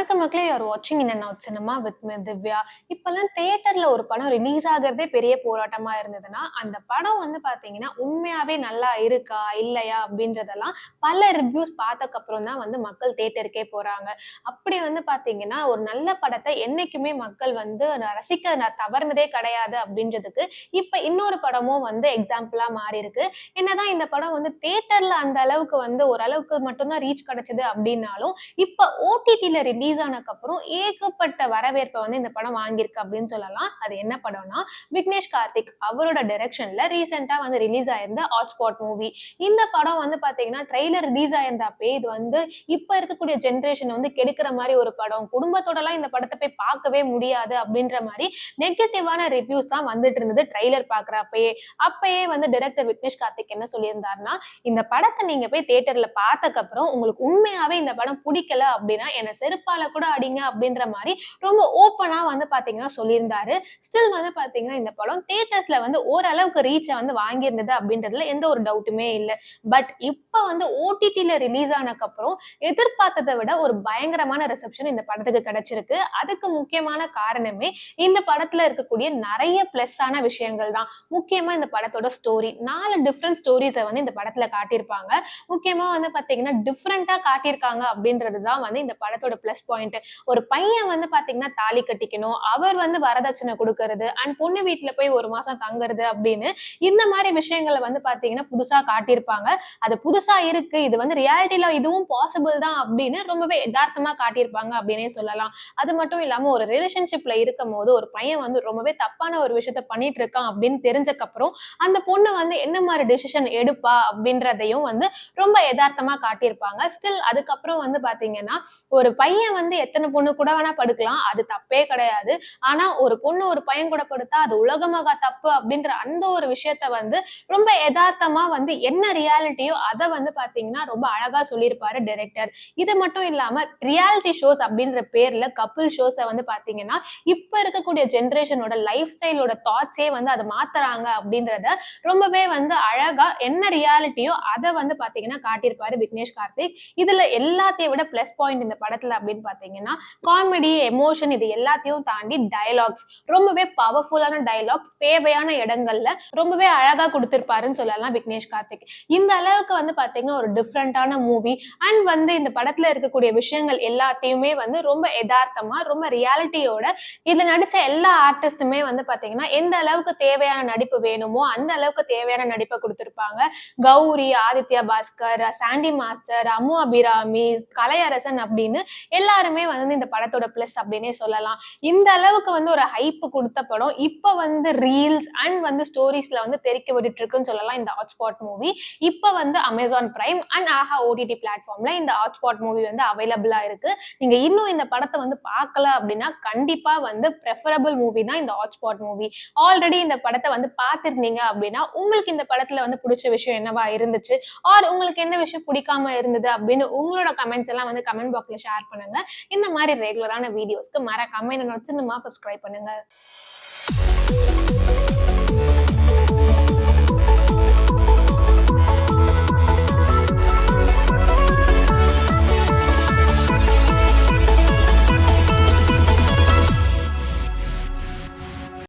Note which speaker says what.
Speaker 1: வணக்கம் மக்களே, you are வாட்சிங் in and out cinema with me Divya. இப்பல்லாம் தியேட்டர்ல ஒரு படம் ரிலீஸ் ஆகுறதே பெரிய போராட்டமா இருந்ததுன்னா, அந்த படம் வந்து பார்த்தீங்கன்னா, உண்மையாவே நல்லா இருக்கா? இல்லையா? அப்படின்றதெல்லாம் பல ரிவ்யூஸ் பார்த்ததுக்கப்புறம் தான் வந்து மக்கள் தியேட்டருக்கே போறாங்க. அப்படி வந்து பார்த்தீங்கன்னா, ஒரு நல்ல படத்த என்னைக்குமே மக்கள் வந்து ரசிக்க தவறுனதே கிடையாது அப்படின்றதுக்கு, இப்ப இன்னொரு படமும் வந்து எக்ஸாம்பிளா மாறியிருக்கு. என்னதான் இந்த படம் வந்து தியேட்டர்ல அந்த அளவுக்கு வந்து ஓரளவுக்கு மட்டும் தான் ரீச் கிடைச்சது அப்படின்னாலும், இப்ப ஓடிடில ரிலீஸ் ஆனதுக்கப்புறம் ஏகப்பட்ட வரவேற்பை வந்து இந்த படம் வாங்கியிருக்கு அப்படின்னு சொல்லலாம். அது என்ன படம்னா, விக்னேஷ் கார்த்திக் அவரோட டைரக்ஷன்ல ரீசென்ட்டா வந்து ரிலீஸ் ஆயிருந்த ஹாட்ஸ்பாட் மூவி. இந்த படம் வந்து பார்த்தீங்கன்னா, ட்ரெய்லர் ரிலீஸ் ஆயிருந்தப்பயே இது வந்து இப்ப இருக்கக்கூடிய ஜெனரேஷன் வந்து கெடுக்கிற மாரி ஒரு படம். குடும்பத்தோடலாம் இந்த படத்த போய் பார்க்கவே முடியாது அப்படின்ற மாரி நெகட்டிவான ரிவ்யூஸ் தான் வந்துட்டு இருந்தது ட்ரெய்லர் பார்க்குறப்பயே. அப்பயே வந்து டைரக்டர் விக்னேஷ் கார்த்திக் என்ன சொல்லியிருந்தாருன்னா, இந்த படத்த நீங்க போய் தியேட்டர்ல பார்த்ததுக்கப்புறம் உங்களுக்கு உண்மையாவே இந்த படம் புடிக்கல அப்படின்னா என்ன செருப்பால கூட அடிங்க அப்படின்ற மாதிரி ரொம்ப ஓப்பனா வந்து பாத்தீங்கன்னா சொல்லியிருந்தாரு. ஸ்டில் வந்து பாத்தீங்கன்னா இந்த படம் தியேட்டர்ஸ்ல வந்து ஓரளவுக்கு ரீச்ச வந்து வாங்கியிருந்தது அப்படின்றதுல எந்த ஒரு டவுட்டுமே இல்லை. பட் இப்ப வந்து ஓடிடில ரிலீஸ் ஆனதுக்கு அப்புறம் எதிர்பார்த்ததை விட ஒரு பயங்கரமான ரிசப்ஷன் இந்த படத்துக்கு கிடைச்சிருக்கு. அதுக்கு முக்கியமான காரணமே இந்த படத்துல இருக்கக்கூடிய நிறைய பிளஸ் ஆன விஷயங்கள் தான். முக்கியமா இந்த படத்தோட ஸ்டோரி 4 டிஃப்ரெண்ட் ஸ்டோரிஸை வந்து இந்த படத்துல காட்டியிருப்பாங்க. முக்கியமா வந்து பாத்தீங்கன்னா டிஃப்ரெண்டா காட்டியிருக்காங்க அப்படின்றதுதான் வந்து இந்த படத்தோட பிளஸ் பாயிண்ட். ஒரு பையன் வந்து பாத்தீங்கன்னா தாலி கட்டிக்கணும், அவர் வந்து வரதட்சணை கொடுக்கறது அண்ட் பொண்ணு வீட்டுல போய் ஒரு மாசம் தங்குறது அப்படின்னு இந்த மாதிரி விஷயங்களை வந்து பாத்தீங்கன்னா புதுசா காட்டியிருப்பாங்க. அது புதுசா இருக்கு, இது வந்து ரியாலிட்டியில இதுவும் பாசிபிள் தான் அப்படின்னு ரொம்பவே யதார்த்தமா காட்டியிருப்பாங்க அப்படின்னே சொல்லலாம். அது மட்டும் இல்லாம ஒரு ரிலேஷன்ஷிப்ல இருக்கும் போது ஒரு பையன் வந்து ரொம்பவே தப்பான ஒரு விஷயத்த பண்ணிட்டு இருக்கான் அப்படின்னு தெரிஞ்சக்கப்புறம் அந்த பொண்ணு வந்து என்ன மாதிரி டெசிஷன் எடுப்பா அப்படின்றதையும் வந்து ரொம்ப யதார்த்தமா காட்டியிருப்பாங்க. ஸ்டில் அதுக்கப்புறம் வந்து பாத்தீங்கன்னா ஒரு பையன் வந்து எத்தனை பொண்ணு கூட வேணா படுக்கலாம், அது தப்பே கிடையாது. ஆனா ஒரு பொண்ணு ஒரு பையன் கூட படுத்தா அது உலகமாக தப்பு அப்படின்ற அந்த ஒரு விஷயத்த வந்து ரொம்ப யதார்த்தமா வந்து என்ன ரியாலிட்டியோ அதை வந்து பாத்தீங்கன்னா ரொம்ப அழகா சொல்லியிருப்பாரு டைரக்டர். இது மட்டும் இல்லாம ரியாலிட்டி ஷோஸ் அப்படின்ற பேர்ல கப்புள் ஷோஸை வந்து பாத்தீங்கன்னா இப்ப இருக்கக்கூடிய ஜெனரேஷனோட லைஃப் ஸ்டைலோட தாட்ஸே வந்து அதை மாத்துறாங்க அப்படின்றத ரொம்பவே வந்து அழகா என்ன ரியாலிட்டியோ அதை வந்து பாத்தீங்கன்னா காட்டியிருப்பாரு விக்னேஷ் கார்த்திக். இதுல எல்லாத்தையும் விட பிளஸ் பாயிண்ட் இந்த படத்துல அப்படின்னு பாத்தீங்கன்னா காமெடி, எமோஷன் இது எல்லாத்தையும் தாண்டி டயலாக்ஸ் ரொம்பவே பவர்ஃபுல்லான டயலாக்ஸ் தேவையான இடங்கள்ல ரொம்பவே அழகா கொடுத்திருப்பாருன்னு சொல்லலாம் விக்னேஷ் கார்த்திக். இந்த அளவுக்கு வந்து பாத்தீங்கன்னா ஒரு டிஃப்ரெண்டான மூவி அண்ட் வந்து இந்த படத்துல இருக்கக்கூடிய விஷயங்கள் எல்லாத்தையுமே வந்து ரொம்ப யதார்த்தமா ரொம்ப ரியாலிட்டியோட இதுல நடிச்ச எல்லா ஆர்டிஸ்டுமே வந்து பாத்தீங்கன்னா எந்த அளவுக்கு தேவையான நடிப்பு வேணுமோ அந்த அளவுக்கு தேவையான நடிப்பை கொடுத்திருப்பாங்க. கௌரி, ஆதித்யா பாஸ்கர், சாண்டி மாஸ்டர், அம்மு அபிராமி, கலையரசன் அப்படின்னு எல்லாருமே வந்து இந்த படத்தோட பிளஸ் அப்படின்னே சொல்லலாம். இந்த அளவுக்கு வந்து ஒரு ஹைப் கொடுத்த படம் இப்ப வந்து ரீல்ஸ் அண்ட் வந்து ஸ்டோரிஸ்ல வந்து தெரிக்க விட்டுட்டு இருக்குன்னு சொல்லலாம் இந்த ஹாட்ஸ்பாட் மூவி. இப்ப வந்து Amazon Prime and Aha OTT பிளாட்ஃபார்ம்ல இந்த ஹாட்ஸ்பாட் மூவி வந்து அவைலபிளா இருக்கு. நீங்க இன்னும் இந்த படத்தை வந்து பார்க்கல அப்படின்னா கண்டிப்பா வந்து ப்ரெஃபரபிள் மூவி தான் இந்த ஹாட்ஸ்பாட் மூவி. ஆல்ரெடி இந்த படத்தை வந்து பார்த்திருந்தீங்க அப்படின்னா உங்களுக்கு இந்த படத்துல வந்து பிடிச்ச விஷயம் என்னவா இருந்துச்சு ஆர் உங்களுக்கு என்ன விஷயம் பிடிக்காம இருந்தது அப்படின்னு உங்களோட கமெண்ட்ஸ் எல்லாம் வந்து கமெண்ட் பாக்ஸ்ல ஷேர் பண்ணுங்க. இந்த மாதிரி ரெகுலரான வீடியோஸ்க்கு மறக்காம என்னோட சினிமா சப்ஸ்கிரைப் பண்ணுங்க.